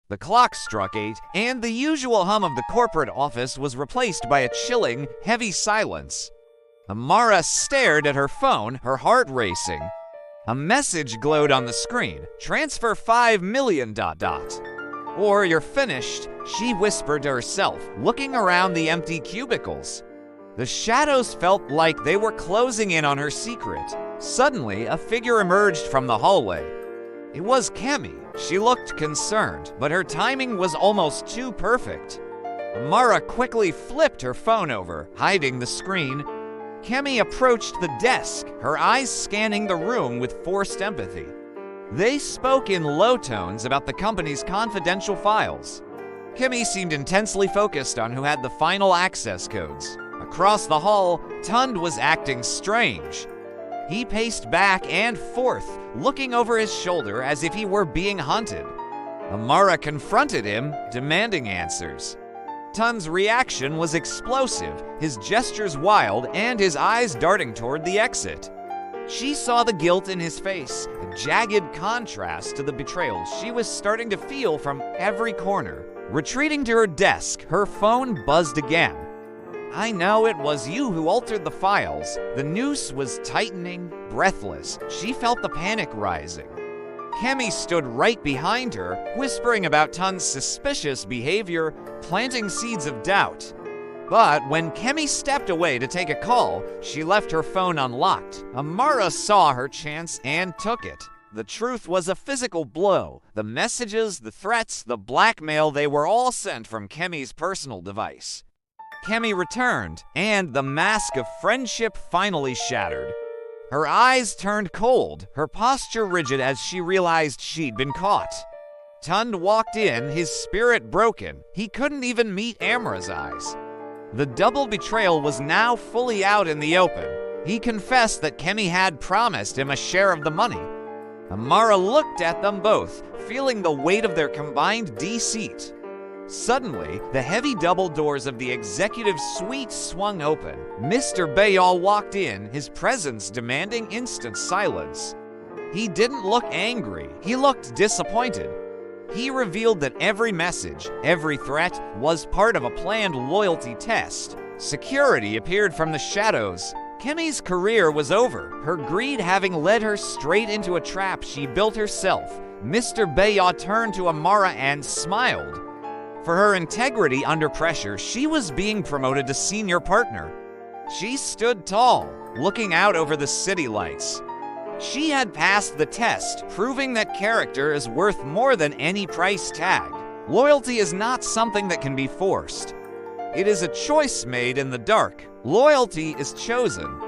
The clock struck 8, and the usual hum of the corporate office was replaced by a chilling, heavy silence. Amara stared at her phone, her heart racing. A message glowed on the screen. Transfer 5 million ... Or you're finished, she whispered to herself, looking around the empty cubicles. The shadows felt like they were closing in on her secret. Suddenly, a figure emerged from the hallway. It was Kemi. She looked concerned, but her timing was almost too perfect. Amara quickly flipped her phone over, hiding the screen. Kemi approached the desk, her eyes scanning the room with forced empathy. They spoke in low tones about the company's confidential files. Kemi seemed intensely focused on who had the final access codes. Across the hall, Tund was acting strange. He paced back and forth, looking over his shoulder as if he were being hunted. Amara confronted him, demanding answers. Tund's reaction was explosive, his gestures wild, and his eyes darting toward the exit. She saw the guilt in his face, a jagged contrast to the betrayal she was starting to feel from every corner. Retreating to her desk, her phone buzzed again. I know it was you who altered the files. The noose was tightening, breathless. She felt the panic rising. Kemi stood right behind her, whispering about Tund's suspicious behavior, planting seeds of doubt. But when Kemi stepped away to take a call, she left her phone unlocked. Amara saw her chance and took it. The truth was a physical blow. The messages, the threats, the blackmail, they were all sent from Kemi's personal device. Kemi returned, and the mask of friendship finally shattered. Her eyes turned cold, her posture rigid as she realized she'd been caught. Tund walked in, his spirit broken. He couldn't even meet Amara's eyes. The double betrayal was now fully out in the open. He confessed that Kemi had promised him a share of the money. Amara looked at them both, feeling the weight of their combined deceit. Suddenly, the heavy double doors of the executive suite swung open. Mr. Bayal walked in, his presence demanding instant silence. He didn't look angry, he looked disappointed. He revealed that every message, every threat, was part of a planned loyalty test. Security appeared from the shadows. Kemi's career was over, her greed having led her straight into a trap she built herself. Mr. Bayal turned to Amara and smiled. For her integrity under pressure, she was being promoted to senior partner. She stood tall, looking out over the city lights. She had passed the test, proving that character is worth more than any price tag. Loyalty is not something that can be forced. It is a choice made in the dark. Loyalty is chosen.